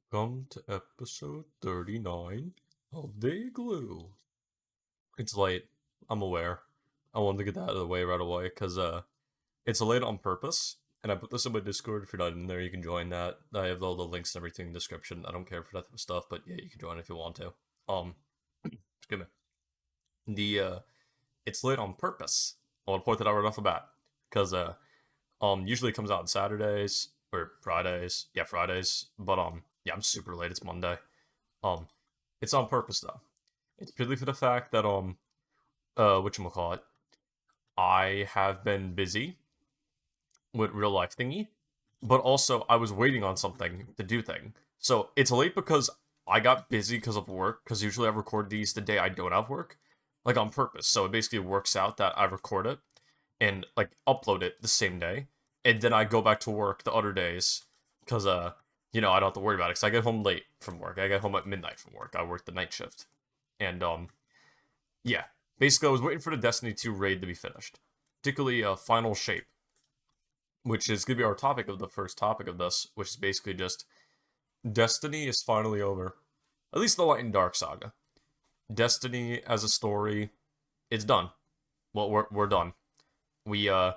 Welcome to episode 39 of the Igloo. It's late. I'm aware. I wanted to get that out of the way right away because it's late on purpose. And I put this in my Discord. If you're not in there, you can join that. I have all the links and everything in the description. I don't care for that type of stuff, but yeah, you can join if you want to. Excuse me. It's late on purpose. I want to point that out right off the bat because usually it comes out on Saturdays or Fridays. Yeah, Fridays. But yeah, I'm super late. It's Monday. Um, it's on purpose though. It's purely for the fact that whatchamacallit, I have been busy with real life thingy, but also I was waiting on something to do thing. So it's late because I got busy because of work. Because usually I record these the day I don't have work, like on purpose. So it basically works out that I record it and like upload it the same day, and then I go back to work the other days because I don't have to worry about it because I get home late from work. I get home at midnight from work. I work the night shift, and yeah, basically I was waiting for the Destiny 2 raid to be finished, particularly Final Shape, which is gonna be our topic of the first topic of this, which is basically just Destiny is finally over, at least the Light and Dark saga. Destiny as a story, it's done. Well, we're done. We I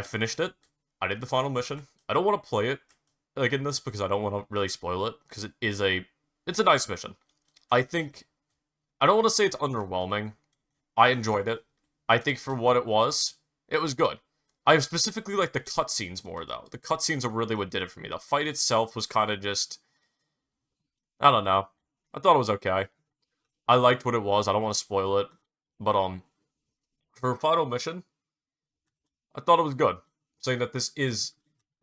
finished it. I did the final mission. I don't want to play it like in this because I don't want to really spoil it because it's a nice mission. I think I don't want to say it's underwhelming. I enjoyed it. I think for what it was good. I specifically like the cutscenes more though. The cutscenes are really what did it for me. The fight itself was kind of just I don't know. I thought it was okay. I liked what it was. I don't want to spoil it, but for a final mission, I thought it was good, saying that this is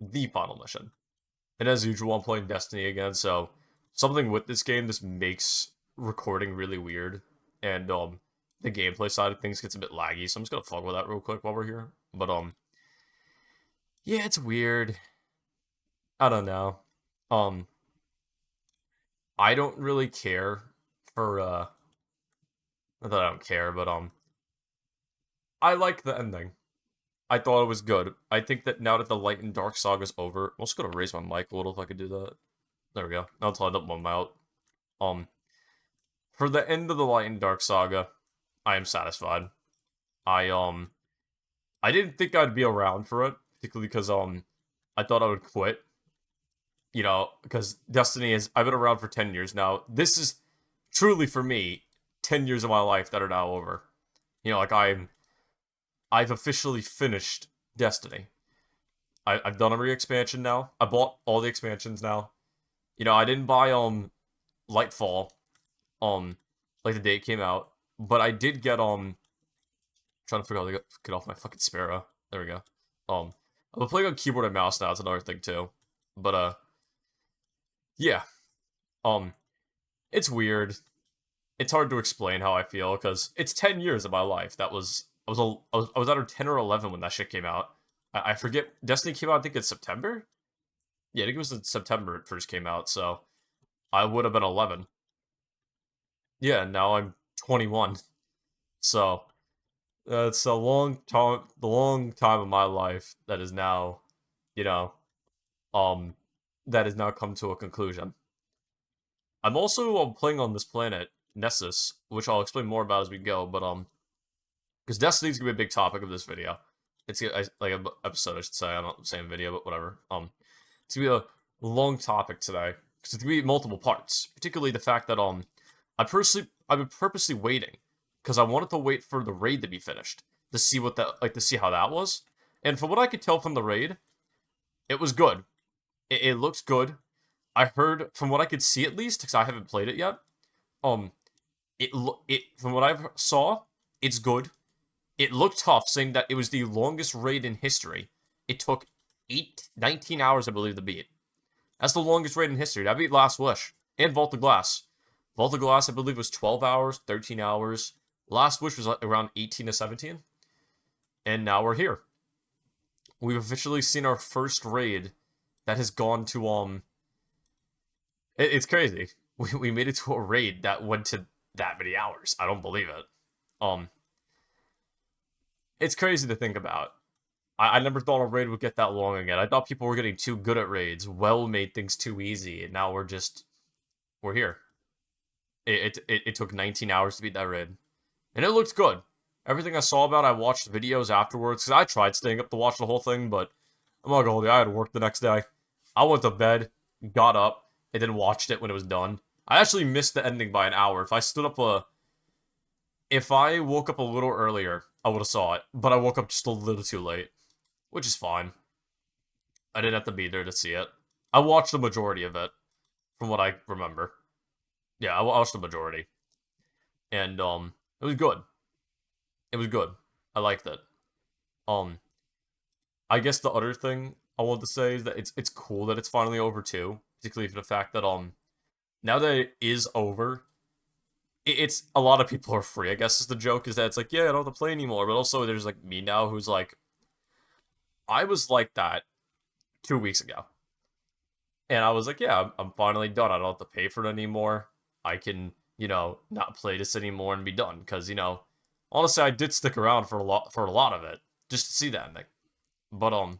the final mission. And as usual, I'm playing Destiny again, so something with this game just makes recording really weird, and the gameplay side of things gets a bit laggy. So I'm just gonna fuck with that real quick while we're here. But yeah, it's weird. I don't know. Um, I don't really care for not that I don't care, but I like the ending. I thought it was good. I think that now that the Light and Dark Saga's over, I'm also gonna raise my mic a little if I could do that. There we go. I'll tell up my mouth. Um, for the end of the Light and Dark Saga, I am satisfied. I I didn't think I'd be around for it, particularly because I thought I would quit. Because Destiny is I've been around for 10 years now. This is truly for me 10 years of my life that are now over. Like I've officially finished Destiny. I've done every expansion now. I bought all the expansions now. I didn't buy Lightfall like the day it came out, but I did get trying to figure out how to get off my fucking Sparrow. There we go. I'm playing on keyboard and mouse now. It's another thing too. But yeah. Um, it's weird. It's hard to explain how I feel because it's 10 years of my life. That was I was either 10 or 11 when that shit came out. I forget. Destiny came out. I think in September. Yeah, I think it was in September it first came out. So I would have been 11. Yeah, now I'm 21. So it's a long time, the long time of my life that is now, you know, um, that has now come to a conclusion. I'm also playing on this planet Nessus, which I'll explain more about as we go. But because Destiny's gonna be a big topic of this video. Like an episode, I should say. I'm not saying video, but whatever. It's gonna be a long topic today because it's gonna be multiple parts. Particularly the fact that I've been purposely waiting because I wanted to wait for the raid to be finished to see to see how that was. And from what I could tell from the raid, it was good. It looks good. I heard from what I could see at least because I haven't played it yet. Um, it from what I saw, it's good. It looked tough, saying that it was the longest raid in history. It took 19 hours, I believe, to beat. That's the longest raid in history. That beat Last Wish and Vault of Glass. Vault of Glass, I believe, was 12 hours, 13 hours. Last Wish was around 18 to 17. And now we're here. We've officially seen our first raid that has gone to, it's crazy. We made it to a raid that went to that many hours. I don't believe it. It's crazy to think about. I never thought a raid would get that long again. I thought people were getting too good at raids. Well made things too easy, and now we're here. It took 19 hours to beat that raid, and it looked good. Everything I saw about it, I watched videos afterwards, because I tried staying up to watch the whole thing, but I'm not gonna hold you, I had to work the next day. I went to bed, got up, and then watched it when it was done. I actually missed the ending by an hour. If I woke up a little earlier, I would have saw it, but I woke up just a little too late, which is fine. I didn't have to be there to see it. I watched the majority of it, from what I remember. Yeah, I watched the majority, and it was good. It was good. I liked it. Um, I guess the other thing I want to say is that it's cool that it's finally over too, particularly for the fact that now that it is over, it's a lot of people are free. I guess is the joke is that it's like, yeah, I don't have to play anymore, but also there's like me now who's like, I was like that 2 weeks ago, and I was like, yeah, I'm finally done. I don't have to pay for it anymore. I can, not play this anymore and be done because honestly, I did stick around for a lot of it just to see that ending. But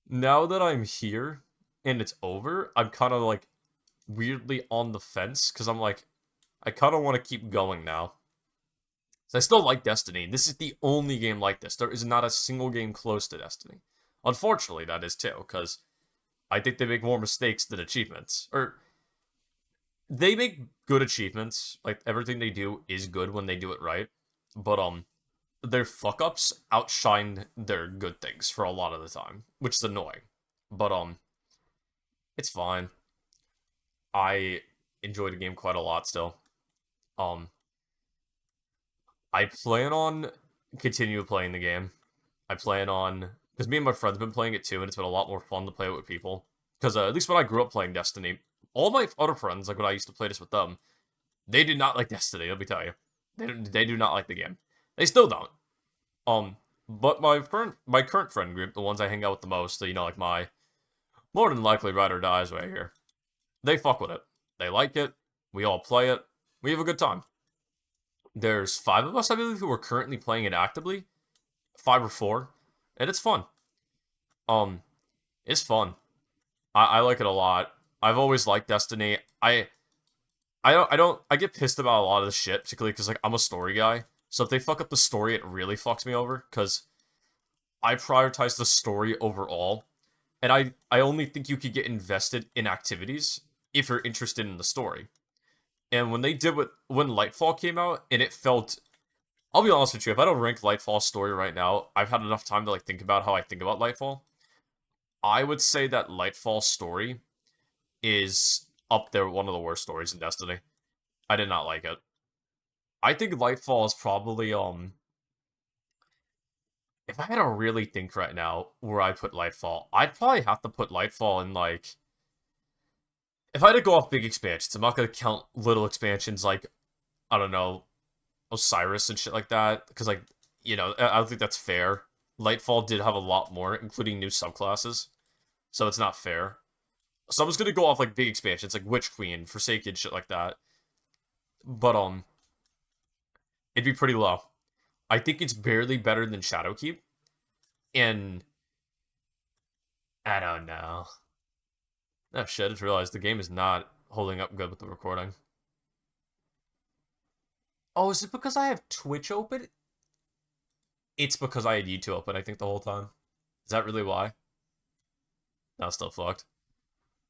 now that I'm here and it's over, I'm kind of like weirdly on the fence because I'm like, I kind of want to keep going now. So I still like Destiny. This is the only game like this. There is not a single game close to Destiny. Unfortunately, that is too, because I think they make more mistakes than achievements. Or they make good achievements. Like everything they do is good when they do it right. But their fuck ups outshine their good things for a lot of the time, which is annoying. But it's fine. I enjoy the game quite a lot still. Um, I plan on continue playing the game. I plan on because me and my friends have been playing it too, and it's been a lot more fun to play it with people. Because at least when I grew up playing Destiny, all my other friends, like when I used to play this with them, they did not like Destiny. Let me tell you, they do not like the game. They still don't. But my current friend group, the ones I hang out with the most, like my more than likely ride or dies right here. They fuck with it. They like it. We all play it. We have a good time. There's 5 of us, I believe, who are currently playing it actively. 5 or 4, and it's fun. Um, it's fun. I like it a lot. I've always liked Destiny. I get pissed about a lot of the shit, particularly because like I'm a story guy. So if they fuck up the story, it really fucks me over because I prioritize the story overall, and I only think you could get invested in activities if you're interested in the story. And when they did when Lightfall came out, and it felt, I'll be honest with you, if I don't rank Lightfall's story right now, I've had enough time to like think about how I think about Lightfall. I would say that Lightfall's story is up there with one of the worst stories in Destiny. I did not like it. I think Lightfall is probably if I had to really think right now where I put Lightfall, I'd probably have to put Lightfall in like if I had to go off big expansions, I'm not gonna count little expansions like I don't know Osiris and shit like that because like I don't think that's fair. Lightfall did have a lot more, including new subclasses, so it's not fair. So I'm just gonna go off like big expansions like Witch Queen, Forsaken, shit like that. But it'd be pretty low. I think it's barely better than Shadowkeep, and I don't know. Oh shit! I just realized the game is not holding up good with the recording. Oh, is it because I have Twitch open? It's because I had YouTube open, I think, the whole time. Is that really why? No, still fucked.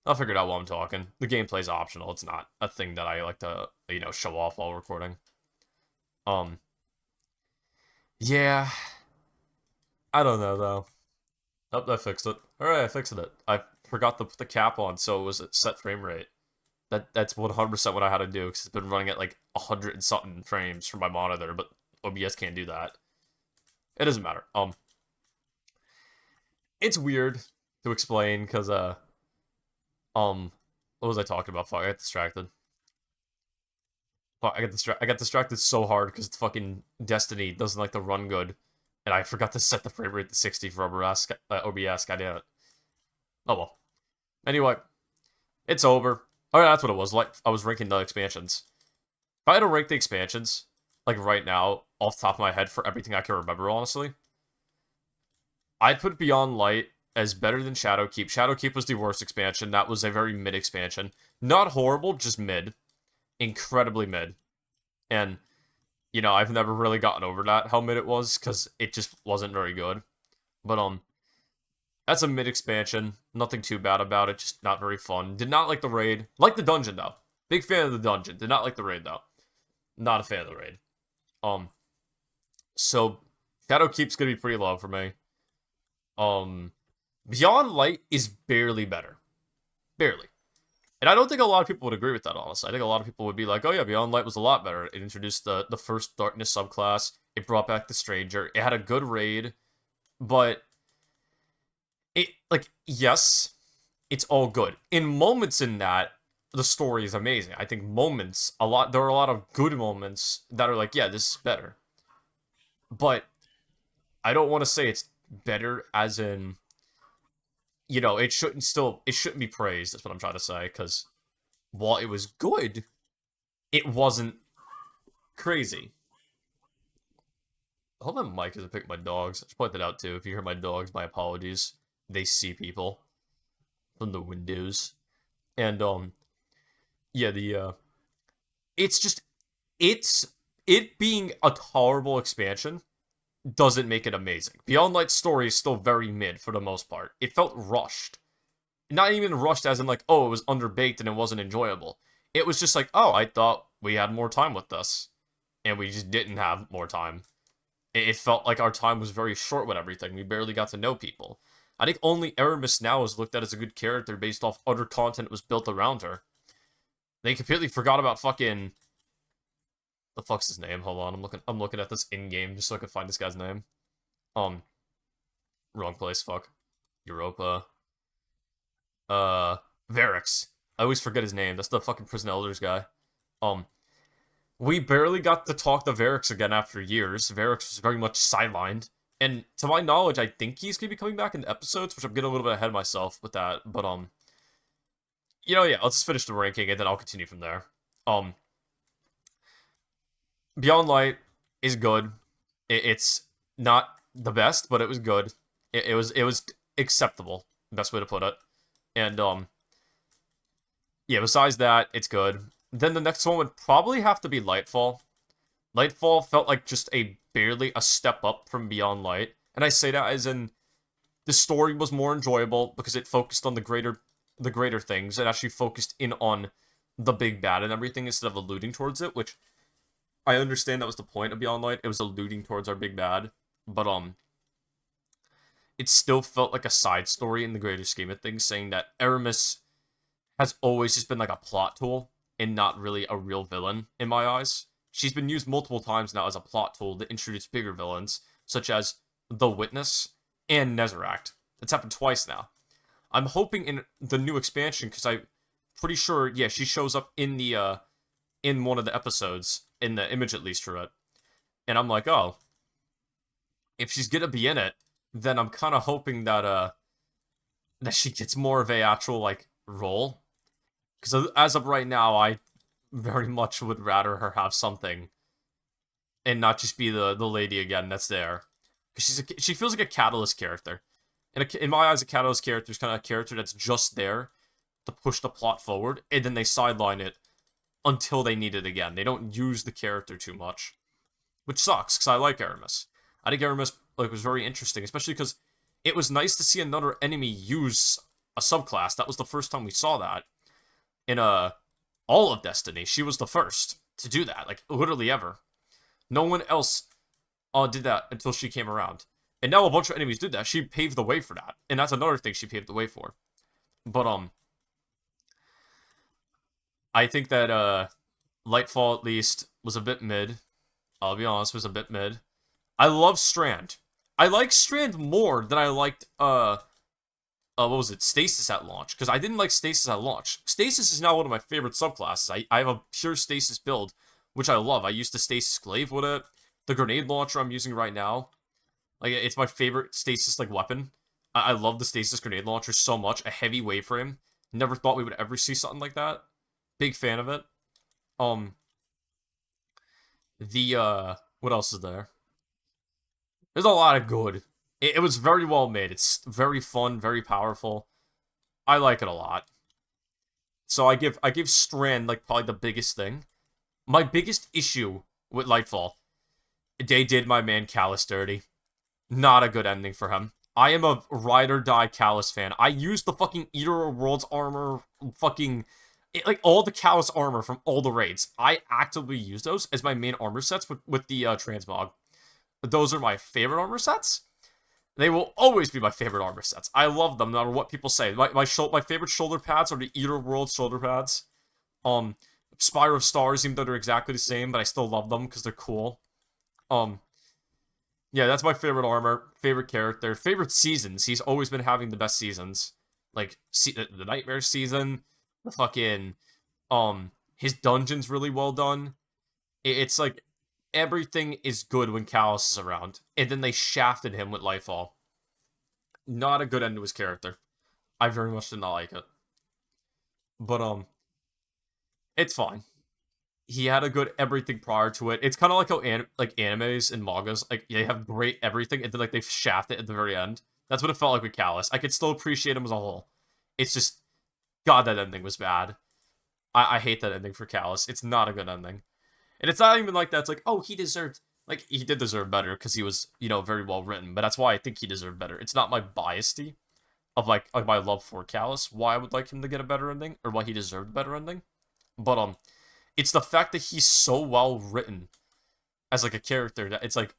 I'll figure it out while I'm talking. The gameplay's optional. It's not a thing that I like to, show off while recording. Um, yeah. I don't know, though. Oh, I fixed it. Alright, I fixed it. I forgot to put the cap on, so it was at set frame rate. That's 100% what I had to do, because it's been running at like 100 and something frames from my monitor, but OBS can't do that. It doesn't matter. It's weird to explain, because, what was I talking about? Fuck, I got distracted. Fuck, I got distracted so hard because fucking Destiny doesn't like to run good, and I forgot to set the frame rate to 60 for OBS. God damn it. Oh well. Anyway, it's over. Oh yeah, that's what it was. Like I was ranking the expansions. If I had to rank the expansions, like right now, off the top of my head for everything I can remember, honestly, I'd put Beyond Light as better than Shadowkeep. Shadowkeep was the worst expansion. That was a very mid expansion. Not horrible, just mid. Incredibly mid. And, I've never really gotten over that, how mid it was, because it just wasn't very good. But, that's a mid expansion. Nothing too bad about it, just not very fun. Did not like the raid. Like the dungeon, though. Big fan of the dungeon. Did not like the raid, though. Not a fan of the raid. Um, so, Shadowkeep's gonna be pretty low for me. Um, Beyond Light is barely better. Barely. And I don't think a lot of people would agree with that, honestly. I think a lot of people would be like, oh yeah, Beyond Light was a lot better. It introduced the first Darkness subclass. It brought back the Stranger. It had a good raid. But, yes, it's all good. In moments in that, the story is amazing. I think there are a lot of good moments that are like, yeah, this is better. But I don't want to say it's better as in, it shouldn't be praised. That's what I'm trying to say. Because while it was good, it wasn't crazy. I hope my mic doesn't pick my dogs. I should point that out too. If you hear my dogs, my apologies. They see people from the windows. And yeah, it's just it's it being a tolerable expansion doesn't make it amazing. Beyond Light's story is still very mid for the most part. It felt rushed. Not even rushed as in like, oh, it was underbaked and it wasn't enjoyable. It was just like, oh, I thought we had more time with this. And we just didn't have more time. It felt like our time was very short with everything. We barely got to know people. I think only Aramis now is looked at as a good character based off other content that was built around her. They completely forgot about fucking... The fuck's his name? Hold on, I'm looking at this in-game just so I can find this guy's name. Wrong place, fuck. Europa. Varix. I always forget his name. That's the fucking Prison Elders guy. We barely got to talk to Varix again after years. Varix was very much sidelined. And to my knowledge, I think he's gonna be coming back in episodes, which I'm getting a little bit ahead of myself with that. But, yeah, let's just finish the ranking and then I'll continue from there. Beyond Light is good. It's not the best, but it was good. It was acceptable. Best way to put it. And, yeah, besides that, it's good. Then the next one would probably have to be Lightfall. Lightfall felt like just barely a step up from Beyond Light. And I say that as in the story was more enjoyable because it focused on the greater things. It actually focused in on the big bad and everything instead of alluding towards it, which I understand that was the point of Beyond Light. It was alluding towards our big bad. But it still felt like a side story in the greater scheme of things, saying that Aramis has always just been like a plot tool and not really a real villain in my eyes. She's been used multiple times now as a plot tool to introduce bigger villains, such as The Witness and Nezeract. It's happened twice now. I'm hoping in the new expansion, because I'm pretty sure, yeah, she shows up in the, in one of the episodes, in the image at least for it. And I'm like, oh, if she's gonna be in it, then I'm kind of hoping that, that she gets more of a actual, like, role. Because as of right now, I very much would rather her have something and not just be the lady again that's there. Because she feels like a catalyst character. And in my eyes, a catalyst character is kind of a character that's just there to push the plot forward, and then they sideline it until they need it again. They don't use the character too much, which sucks, because I like Aramis. I think Aramis was very interesting, especially because it was nice to see another enemy use a subclass. That was the first time we saw that in all of Destiny. She was the first to do that, like, literally ever. No one else did that until she came around. And now a bunch of enemies did that. She paved the way for that. And that's another thing she paved the way for. But, I think that, Lightfall, at least, was a bit mid. I'll be honest, was a bit mid. I love Strand. I like Strand more than I liked, what was it? Stasis at launch. Because I didn't like Stasis at launch. Stasis is now one of my favorite subclasses. I have a pure Stasis build, which I love. I used the Stasis Glaive with it. The grenade launcher I'm using right now. Like, it's my favorite Stasis, like, weapon. I love the Stasis grenade launcher so much. A heavy wave frame. Never thought we would ever see something like that. Big fan of it. What else is there? There's a lot of good. It was very well made. It's very fun, very powerful. I like it a lot. So I give Strand like probably the biggest thing. My biggest issue with Lightfall, they did my man Callus dirty. Not a good ending for him. I am a ride or die Callus fan. I used the fucking Eater of Worlds armor, fucking like all the Callus armor from all the raids. I actively use those as my main armor sets with the transmog. Those are my favorite armor sets. They will always be my favorite armor sets. I love them no matter what people say. My favorite shoulder pads are the Eater of Worlds shoulder pads. Um, Spire of Stars, even though they're exactly the same, but I still love them because they're cool. Um, yeah, that's my favorite armor, favorite character, favorite seasons. He's always been having the best seasons, like the Nightmare season, the fucking his dungeon's really well done. It's like everything is good when Callus is around, and then they shafted him with Lightfall. Not a good end to his character. I very much did not like it, but it's fine. He had a good everything prior to it. It's kind of like how like animes and mangas, like they have great everything, and then like they shaft it at the very end. That's what it felt like with Callus. I could still appreciate him as a whole. It's just, God, that ending was bad. I hate that ending for Callus. It's not a good ending, and it's not even like that. It's like, oh, he deserved, like he did deserve better because he was, very well written. But that's why I think he deserved better. It's not my biasty of like my love for Callus, why I would like him to get a better ending or why he deserved a better ending. But it's the fact that he's so well written as like a character that it's like,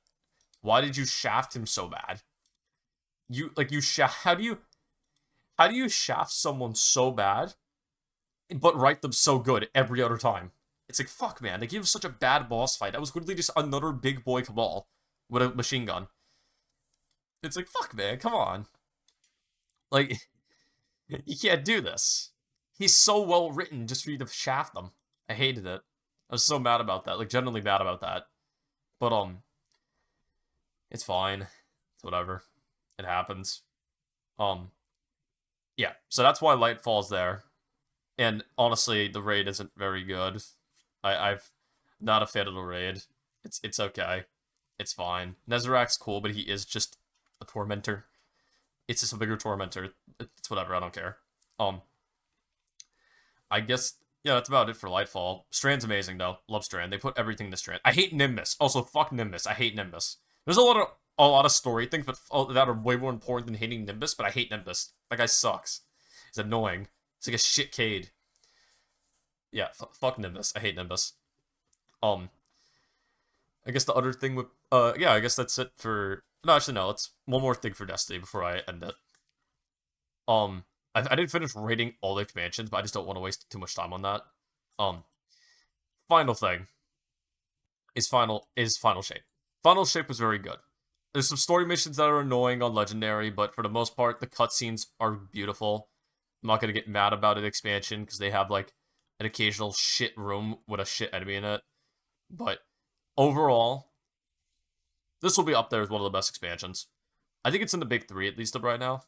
why did you shaft him so bad? You shaft how do you shaft someone so bad but write them so good every other time? It's like, fuck, man, they gave him such a bad boss fight. That was literally just another big boy Cabal with a machine gun. It's like, fuck, man, come on. Like, you can't do this. He's so well written just for you to shaft them. I hated it. I was so mad about that. Like, genuinely mad about that. But, it's fine. It's whatever. It happens. Um, yeah. So that's why Lightfall's there. And honestly, the raid isn't very good. I've not a fan of the raid. It's okay. It's fine. Nezarek's cool, but he is just a tormentor. It's just a bigger tormentor. It's whatever. I don't care. Um, I guess yeah, that's about it for Lightfall. Strand's amazing though. Love Strand. They put everything in Strand. I hate Nimbus. Also, fuck Nimbus. I hate Nimbus. There's a lot of story things, but that are way more important than hating Nimbus. But I hate Nimbus. That guy sucks. He's annoying. It's like a shit Cade. Yeah, fuck Nimbus. I hate Nimbus. Um, I guess the other thing with yeah, I guess that's it for. No, actually, no. Let's one more thing for Destiny before I end it. I didn't finish rating all the expansions, but I just don't want to waste too much time on that. Um, Final thing is final shape. Final shape was very good. There's some story missions that are annoying on Legendary, but for the most part, the cutscenes are beautiful. I'm not gonna get mad about it expansion because they have like an occasional shit room with a shit enemy in it. But overall, this will be up there as one of the best expansions. I think it's in the big three at least of right now.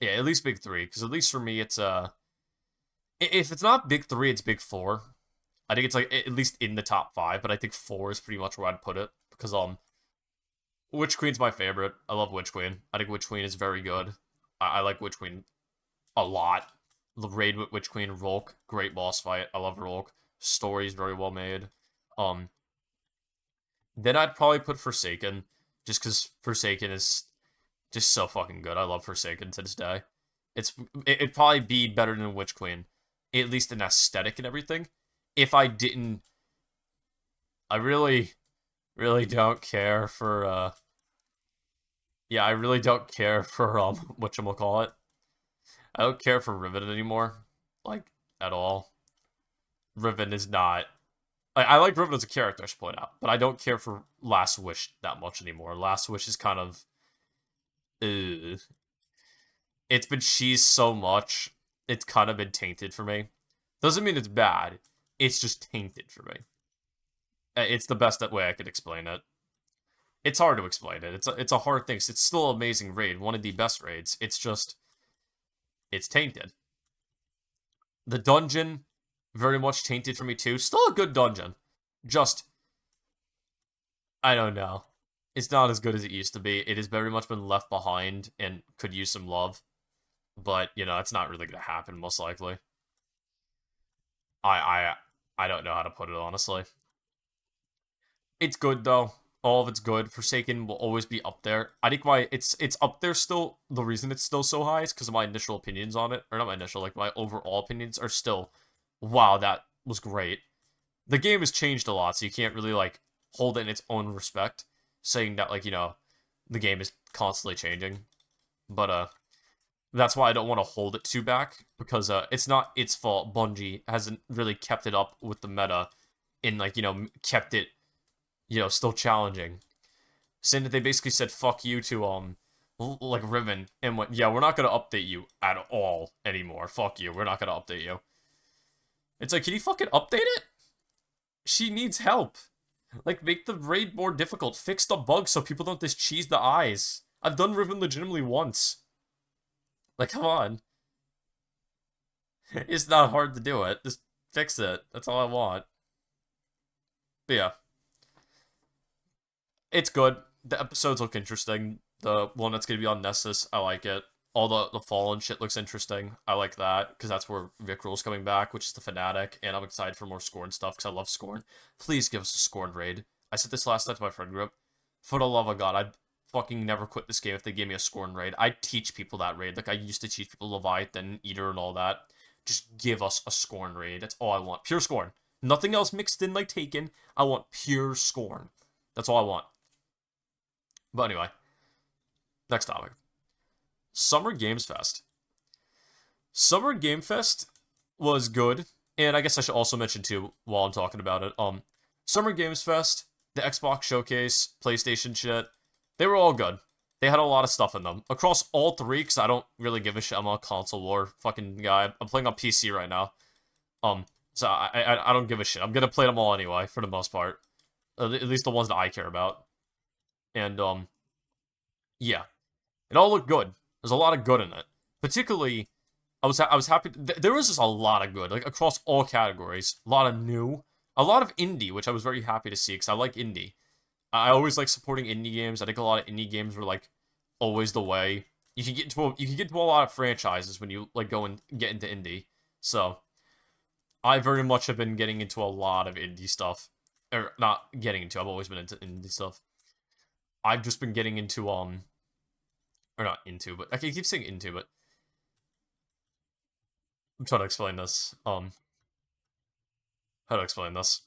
Yeah, at least big three, because at least for me, it's if it's not big three, it's big four. I think it's like at least in the top five, but I think four is pretty much where I'd put it because Witch Queen's my favorite. I love Witch Queen. I think Witch Queen is very good. I like Witch Queen a lot. The raid with Witch Queen, Rolk, great boss fight. I love Rolk. Story's very well made. Um, then I'd probably put Forsaken, just because Forsaken is just so fucking good. I love Forsaken to this day. It'd probably be better than Witch Queen, at least in aesthetic and everything. If I didn't, I really, really don't care for yeah, I really don't care for whatchamacallit. I don't care for Riven anymore, like at all. Riven is not. I like Riven as a character, I should point out, but I don't care for Last Wish that much anymore. Last Wish is kind of, it's been cheesed so much, it's kind of been tainted for me. Doesn't mean it's bad. It's just tainted for me. It's the best way I could explain it. It's hard to explain it. It's a hard thing. It's still an amazing raid, one of the best raids. It's just it's tainted. The dungeon very much tainted for me too. Still a good dungeon. Just I don't know. It's not as good as it used to be. It has very much been left behind and could use some love. But, it's not really going to happen, most likely. I, I, I don't know how to put it, honestly. It's good, though. All of it's good. Forsaken will always be up there. I think why it's up there still, the reason it's still so high is because of my initial opinions on it. Or not my initial, like, my overall opinions are still, wow, that was great. The game has changed a lot, so you can't really, like, hold it in its own respect, saying that, like, the game is constantly changing. But, that's why I don't want to hold it too back, because it's not its fault Bungie hasn't really kept it up with the meta and, like, kept it, still challenging. Saying that they basically said fuck you to, like, Riven, and went, yeah, we're not going to update you at all anymore. Fuck you, we're not going to update you. It's like, can you fucking update it? She needs help. Like, make the raid more difficult. Fix the bugs so people don't just cheese the eyes. I've done Riven legitimately once. Like, come on. It's not hard to do it. Just fix it. That's all I want. But yeah, it's good. The episodes look interesting. The one that's gonna be on Nessus, I like it. All the Fallen shit looks interesting. I like that, because that's where Vikrul's coming back, which is the Fanatic, and I'm excited for more Scorn stuff, because I love Scorn. Please give us a Scorn raid. I said this last night to my friend group. For the love of God, I'd fucking never quit this game if they gave me a Scorn raid. I'd teach people that raid. Like, I used to teach people Leviathan, Eater, and all that. Just give us a Scorn raid. That's all I want. Pure Scorn. Nothing else mixed in like Taken. I want pure Scorn. That's all I want. But anyway, next topic. Summer Games Fest. Summer Game Fest was good, and I guess I should also mention too, while I'm talking about it, Summer Games Fest, the Xbox Showcase, PlayStation shit, they were all good. They had a lot of stuff in them. Across all three, because I don't really give a shit. I'm a console war fucking guy. I'm playing on PC right now. So I don't give a shit. I'm gonna play them all anyway, for the most part. At least the ones that I care about. And, yeah. It all looked good. There's a lot of good in it. Particularly, I was happy. There was just a lot of good, like, across all categories. A lot of new. A lot of indie, which I was very happy to see, because I like indie. I always like supporting indie games. I think a lot of indie games were, like, always the way. You can get to a lot of franchises when you, like, go and get into indie. So, I very much have been getting into a lot of indie stuff. Or, not getting into, I've always been into indie stuff. I've just been getting into, or not into, but I can keep saying into, but I'm trying to explain this. How to explain this?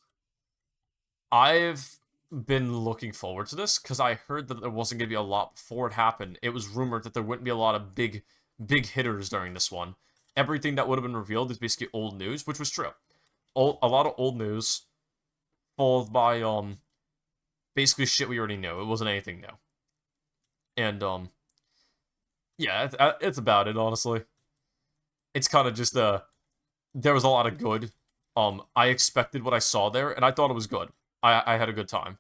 I've been looking forward to this because I heard that there wasn't going to be a lot before it happened. It was rumored that there wouldn't be a lot of big hitters during this one. Everything that would have been revealed is basically old news, which was true. A lot of old news, followed by basically shit we already knew. It wasn't anything new, and yeah, it's about it, honestly. It's kind of just there was a lot of good. I expected what I saw there, and I thought it was good. I had a good time.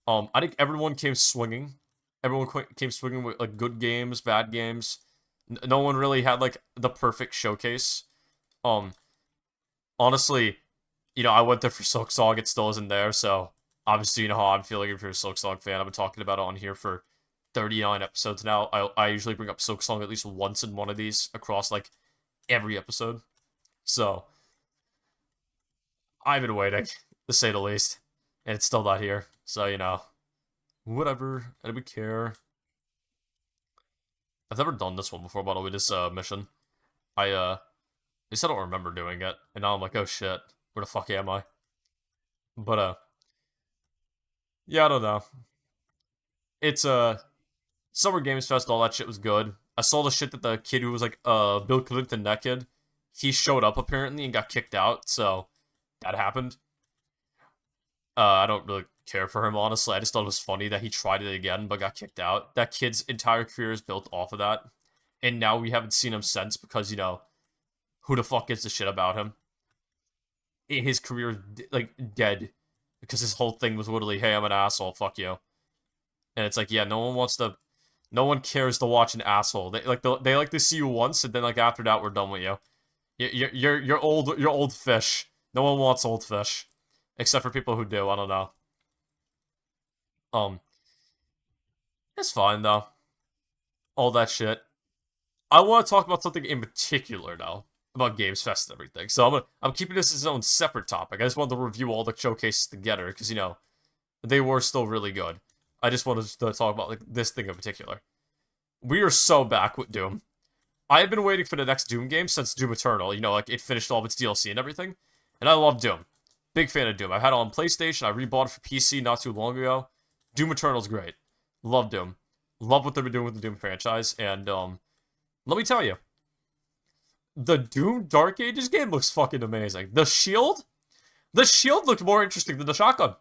I think everyone came swinging. Everyone came swinging with, like, good games, bad games. No one really had, like, the perfect showcase. Um, Honestly, I went there for Silk Song. It still isn't there, so obviously you know how I'm feeling if you're a Silk Song fan. I've been talking about it on here for 39 episodes now. I usually bring up Silk Song at least once in one of these across, like, every episode. So I've been waiting, to say the least, and it's still not here. So, whatever. I don't care. I've never done this one before, by the way, this mission. I at least I don't remember doing it, and now I'm like, oh shit, where the fuck am I? But yeah, I don't know. It's Summer Games Fest, all that shit was good. I saw the shit that the kid who was like Bill Clinton, that kid, he showed up apparently and got kicked out, so that happened. I don't really care for him, honestly. I just thought it was funny that he tried it again but got kicked out. That kid's entire career is built off of that. And now we haven't seen him since because, who the fuck gives a shit about him? His career is, like, dead. Because his whole thing was literally, hey, I'm an asshole, fuck you. And it's like, yeah, no one wants to... No one cares to watch an asshole. They like to see you once, and then, like, after that, we're done with you. You're old fish. No one wants old fish. Except for people who do, I don't know. Um, It's fine though. All that shit. I want to talk about something in particular now about Games Fest and everything. So I'm keeping this as its own separate topic. I just wanted to review all the showcases together because they were still really good. I just wanted to talk about like this thing in particular. We are so back with Doom. I had been waiting for the next Doom game since Doom Eternal. Like it finished all of its DLC and everything, and I love Doom. Big fan of Doom. I had it on PlayStation. I rebought it for PC not too long ago. Doom Eternal's great. Love Doom. Love what they've been doing with the Doom franchise, and let me tell you, the Doom Dark Ages game looks fucking amazing. The shield looked more interesting than the shotgun.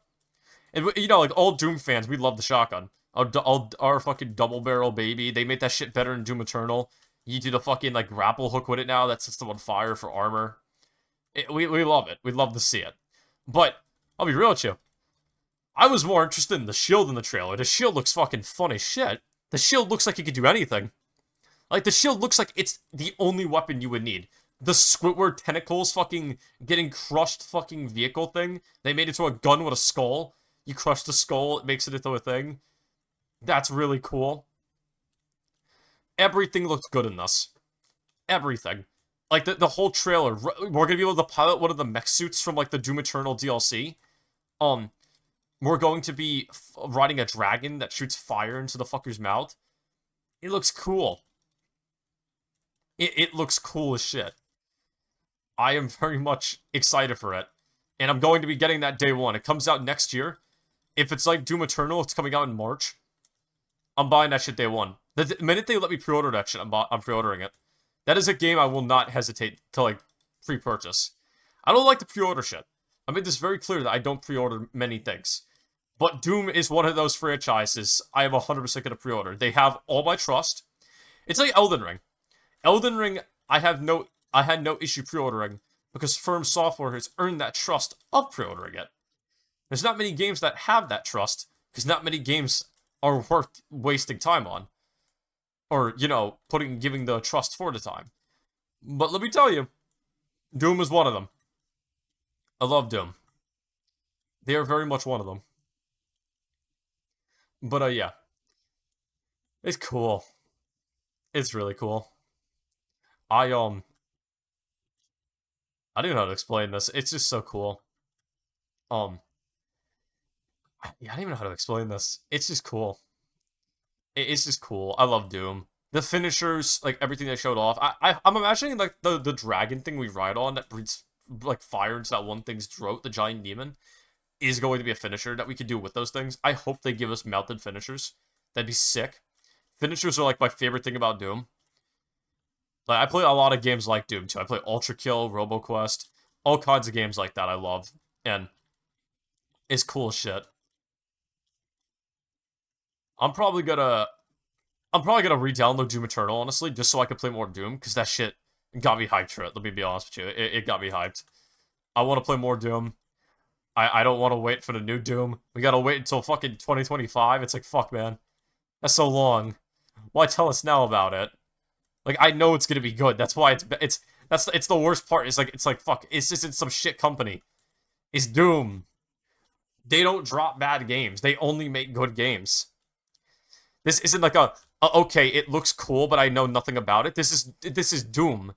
And like all Doom fans, we love the shotgun. Our fucking double barrel baby. They made that shit better in Doom Eternal. You do the fucking like grapple hook with it now that sets them on fire for armor. We love it. We'd love to see it. But I'll be real with you. I was more interested in the shield in the trailer. The shield looks fucking fun as shit. The shield looks like it could do anything. Like, the shield looks like it's the only weapon you would need. The Squidward tentacles fucking getting crushed fucking vehicle thing. They made it to a gun with a skull. You crush the skull, it makes it into a thing. That's really cool. Everything looks good in this. Everything. Like, the whole trailer. We're gonna be able to pilot one of the mech suits from, like, the Doom Eternal DLC. We're going to be riding a dragon that shoots fire into the fucker's mouth. It looks cool. It looks cool as shit. I am very much excited for it. And I'm going to be getting that day one. It comes out next year. If it's like Doom Eternal, it's coming out in March. I'm buying that shit day one. The minute they let me pre-order that shit, I'm pre-ordering it. That is a game I will not hesitate to, like, pre-purchase. I don't like to pre-order shit. I made this very clear that I don't pre-order many things. But Doom is one of those franchises I am 100% going to pre-order. They have all my trust. It's like Elden Ring. Elden Ring, I had no issue pre-ordering because Firm Software has earned that trust of pre-ordering it. There's not many games that have that trust because not many games are worth wasting time on. Or, giving the trust for the time. But let me tell you, Doom is one of them. I love Doom. They are very much one of them. But, yeah. It's cool. It's really cool. I don't even know how to explain this. It's just so cool. Yeah, I don't even know how to explain this. It's just cool. It's just cool. I love Doom. The finishers, like everything they showed off. I'm imagining like the dragon thing we ride on that breathes like fire into that one thing's throat, the giant demon, is going to be a finisher that we could do with those things. I hope they give us mounted finishers. That'd be sick. Finishers are like my favorite thing about Doom. Like, I play a lot of games like Doom, too. I play Ultra Kill, RoboQuest, all kinds of games like that I love. And it's cool as shit. I'm probably gonna re-download Doom Eternal, honestly, just so I can play more Doom, because that shit got me hyped for it, let me be honest with you. It got me hyped. I want to play more Doom. I don't want to wait for the new Doom. We gotta wait until fucking 2025. It's like, fuck, man. That's so long. Why tell us now about it? Like, I know it's gonna be good. That's why it's the worst part. It's like fuck. It's just in some shit company. It's Doom. They don't drop bad games. They only make good games. This isn't like okay, it looks cool, but I know nothing about it. This is Doom.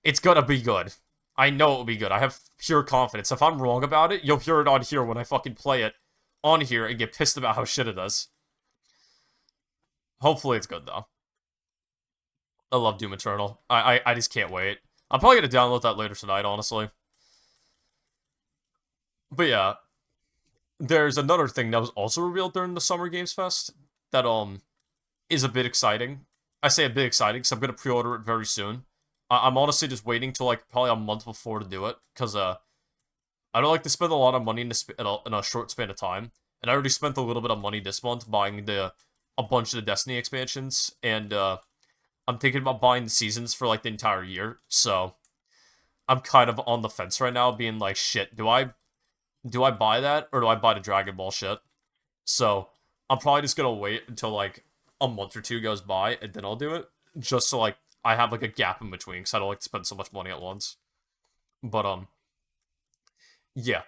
It's gonna be good. I know it'll be good. I have pure confidence. If I'm wrong about it, you'll hear it on here when I fucking play it on here and get pissed about how shit it is. Hopefully it's good, though. I love Doom Eternal. I just can't wait. I'm probably gonna download that later tonight, honestly. But yeah, there's another thing that was also revealed during the Summer Games Fest that is a bit exciting. I say a bit exciting because I'm gonna pre-order it very soon. I'm honestly just waiting till like probably a month before to do it because I don't like to spend a lot of money in a short span of time, and I already spent a little bit of money this month buying a bunch of the Destiny expansions, and I'm thinking about buying the seasons for like the entire year. So I'm kind of on the fence right now, being like, shit, do I buy that or do I buy the Dragon Ball shit? So I'm probably just gonna wait until like a month or two goes by and then I'll do it, just so like I have like a gap in between because I don't like to spend so much money at once. But yeah,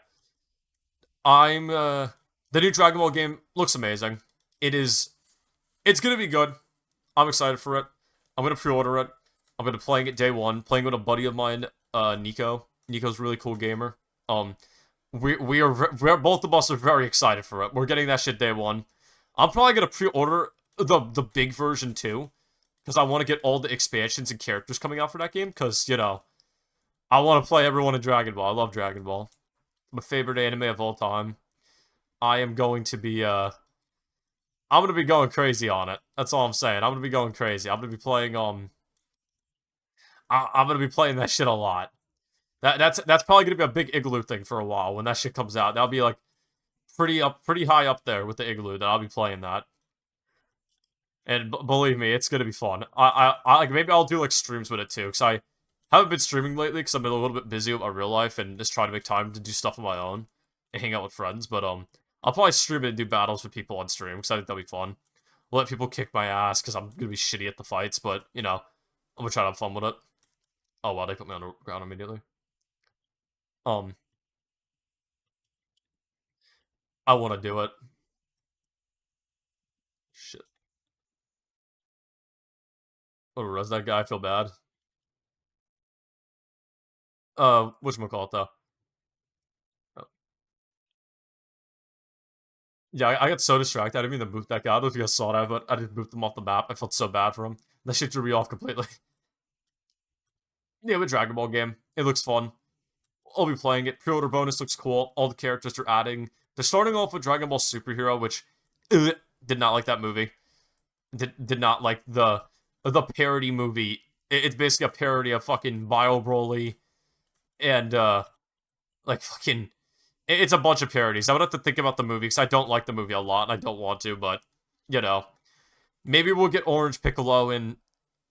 I'm the new Dragon Ball game looks amazing. It is It's gonna be good. I'm excited for it. I'm gonna pre-order it. I'm gonna be playing it day one. Playing with a buddy of mine, Nico. Nico's a really cool gamer. Um, we're both of us are very excited for it. We're getting that shit day one. I'm probably gonna pre-order the big version too, because I want to get all the expansions and characters coming out for that game. Because I want to play everyone in Dragon Ball. I love Dragon Ball. My favorite anime of all time. I am going to be I'm gonna be going crazy on it. That's all I'm saying. I'm gonna be going crazy. I'm gonna be playing I'm gonna be playing that shit a lot. That's probably gonna be a big Igloo thing for a while when that shit comes out. That'll be like pretty high up there with the Igloo that I'll be playing that. And believe me, it's gonna be fun. I like maybe I'll do like streams with it too, because I haven't been streaming lately because I've been a little bit busy with my real life and just trying to make time to do stuff on my own and hang out with friends. But I'll probably stream it and do battles with people on stream because I think that'll be fun. Let people kick my ass because I'm gonna be shitty at the fights, but I'm gonna try to have fun with it. Oh wow, they put me on the ground immediately. Um, I want to do it. Shit. Oh, res that guy. I feel bad. Whatchamacallit though? Oh. Yeah, I got so distracted. I didn't mean to boot that guy. I don't know if you guys saw that, but I just boot them off the map. I felt so bad for him. That shit threw me off completely. Yeah, with Dragon Ball game. It looks fun. I'll be playing it. Pre-order bonus looks cool. All the characters are adding. They're starting off with Dragon Ball Superhero, which did not like that movie. Did not like the parody movie. It's basically a parody of fucking Bio Broly and like fucking. It's a bunch of parodies. I would have to think about the movie because I don't like the movie a lot and I don't want to, but you know, maybe we'll get Orange Piccolo and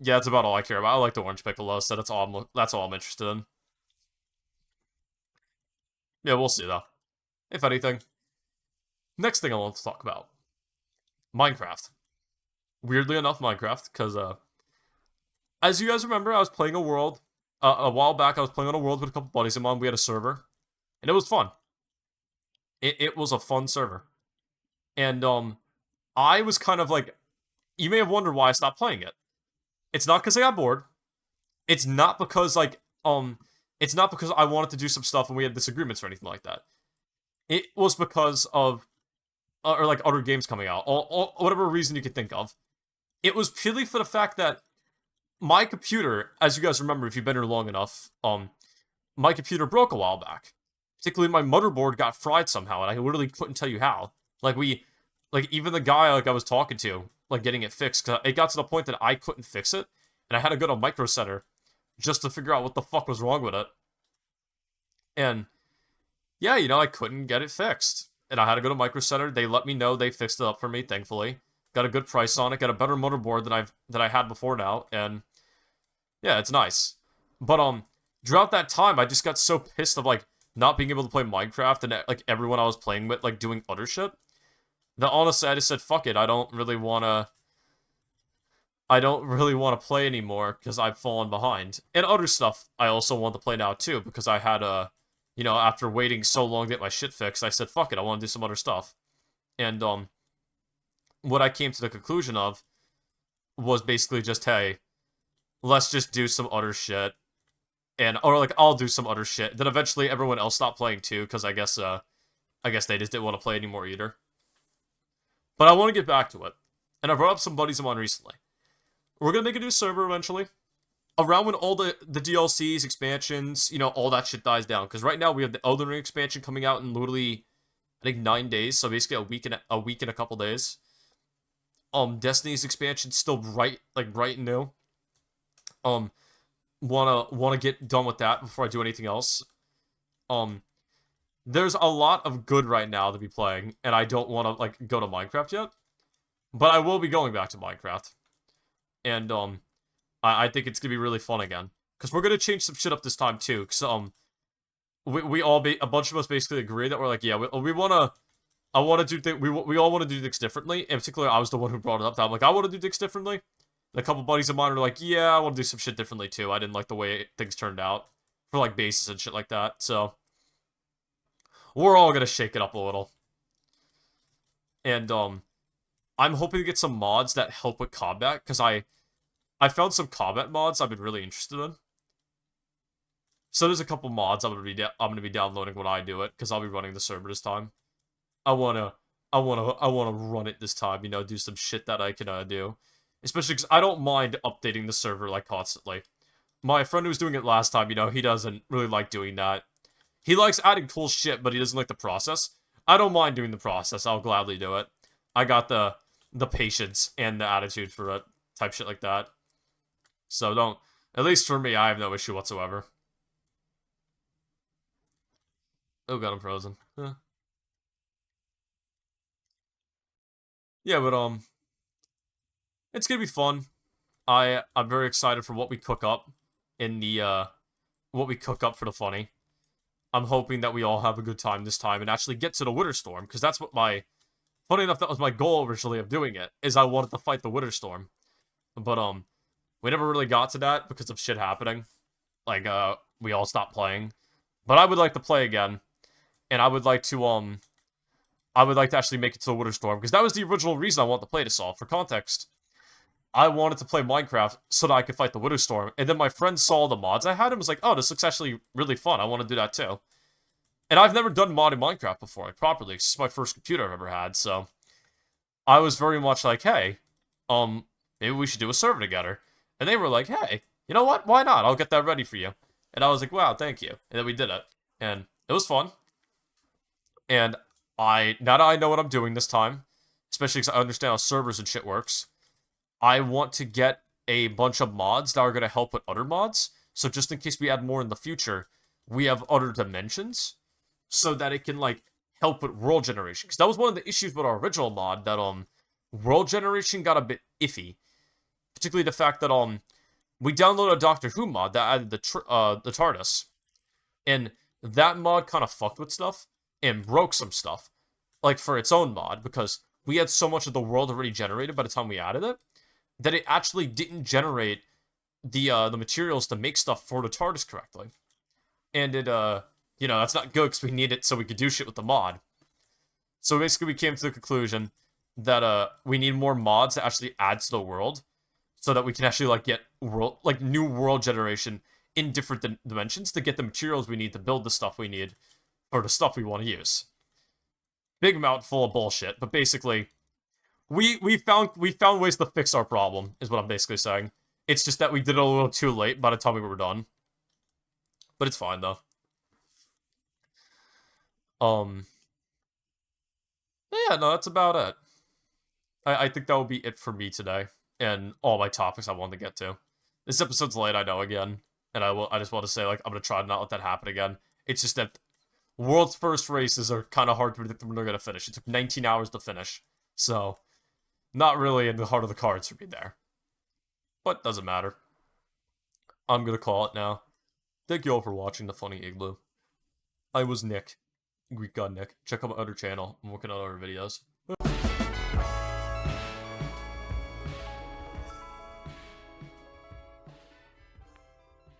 yeah, that's about all I care about. I like the Orange Piccolo, so that's all I'm interested in. Yeah, we'll see though. If anything, next thing I want to talk about Minecraft. Weirdly enough, Minecraft, because as you guys remember, I was playing a world a while back. I was playing on a world with a couple buddies of mine. We had a server, and it was fun. It was a fun server, and I was kind of like, you may have wondered why I stopped playing it. It's not because I got bored. It's not because it's not because I wanted to do some stuff and we had disagreements or anything like that. It was because of or like other games coming out, or whatever reason you could think of. It was purely for the fact that my computer, as you guys remember, if you've been here long enough, my computer broke a while back. Particularly, my motherboard got fried somehow, and I literally couldn't tell you how. Like even the guy like I was talking to, like getting it fixed, cause it got to the point that I couldn't fix it, and I had to go to Micro Center just to figure out what the fuck was wrong with it. And yeah, I couldn't get it fixed, and I had to go to Micro Center. They let me know they fixed it up for me, thankfully. Got a good price on it. Got a better motherboard than I had before now, and yeah, it's nice. But throughout that time, I just got so pissed of like not being able to play Minecraft and like everyone I was playing with like doing other shit that honestly I just said fuck it. I don't really want to play anymore because I've fallen behind. And other stuff I also want to play now too because I had after waiting so long to get my shit fixed, I said fuck it. I want to do some other stuff. And what I came to the conclusion of was basically just hey, let's just do some other shit and or like I'll do some other shit. Then eventually everyone else stopped playing too because I guess they just didn't want to play anymore either. But I want to get back to it, and I brought up some buddies of mine recently. We're gonna make a new server eventually, around when all the DLCs, expansions, all that shit dies down. Because right now we have the Elden Ring expansion coming out in literally I think 9 days, so basically a week and a couple days. Destiny's expansion still bright and new. Um, wanna get done with that before I do anything else. Um, there's a lot of good right now to be playing, and I don't want to like go to Minecraft yet, but I will be going back to Minecraft, and I think it's gonna be really fun again because we're gonna change some shit up this time too. Cause we all a bunch of us basically agree that we're like yeah we wanna I want to do we all want to do things differently. In particular, I was the one who brought it up. That I'm like I want to do things differently. And a couple buddies of mine are like yeah I want to do some shit differently too. I didn't like the way things turned out for like bases and shit like that. So we're all gonna shake it up a little. And I'm hoping to get some mods that help with combat, because I found some combat mods I've been really interested in. So there's a couple mods I'm gonna be downloading when I do it, because I'll be running the server this time. I wanna I wanna run it this time. You know, do some shit that I can do, especially because I don't mind updating the server like constantly. My friend who was doing it last time, you know, he doesn't really like doing that. He likes adding cool shit, but he doesn't like the process. I don't mind doing the process. I'll gladly do it. I got the patience and the attitude for it, type shit like that. So don't. At least for me, I have no issue whatsoever. Oh god, I'm frozen. Yeah, but it's gonna be fun. I'm very excited for what we cook up in the what we cook up for the funny. I'm hoping that we all have a good time this time and actually get to the Winter Storm, because that's what my funny enough, that was my goal originally of doing it, is I wanted to fight the Winter Storm. But we never really got to that because of shit happening. Like we all stopped playing. But I would like to play again. And I would like to actually make it to the Winter Storm, because that was the original reason I wanted to play this all. For context, I wanted to play Minecraft so that I could fight the Winter Storm, and then my friend saw the mods I had and was like, oh, this looks actually really fun. I want to do that too. And I've never done modded Minecraft before, like, properly. It's my first computer I've ever had, so I was very much like, hey, maybe we should do a server together. And they were like, hey, you know what? Why not? I'll get that ready for you. And I was like, wow, thank you. And then we did it. And it was fun. And now that I know what I'm doing this time, especially because I understand how servers and shit works, I want to get a bunch of mods that are going to help with other mods. So just in case we add more in the future, we have other dimensions so that it can, like, help with world generation. Because that was one of the issues with our original mod, that world generation got a bit iffy. Particularly the fact that we downloaded a Doctor Who mod that added the TARDIS, and that mod kind of fucked with stuff and broke some stuff, like, for its own mod, because we had so much of the world already generated by the time we added it that it actually didn't generate the materials to make stuff for the TARDIS correctly. And it you know, that's not good because we need it so we could do shit with the mod. So basically we came to the conclusion that we need more mods to actually add to the world, so that we can actually, like, get new world generation in different dimensions to get the materials we need to build the stuff we need for the stuff we want to use. Big mouthful of bullshit, but basically we found ways to fix our problem, is what I'm basically saying. It's just that we did it a little too late by the time we were done. But it's fine though. Um yeah, no, that's about it. I think that will be it for me today, and all my topics I wanted to get to. This episode's late, I know, again, and I just want to say, like, I'm gonna try to not let that happen again. It's just that world's first races are kind of hard to predict when they're gonna finish. It took 19 hours to finish, so not really in the heart of the cards for me there. But doesn't matter. I'm gonna call it now. Thank you all for watching the Funny Igloo. I was Nick, Greek God Nick. Check out my other channel. I'm working on other videos.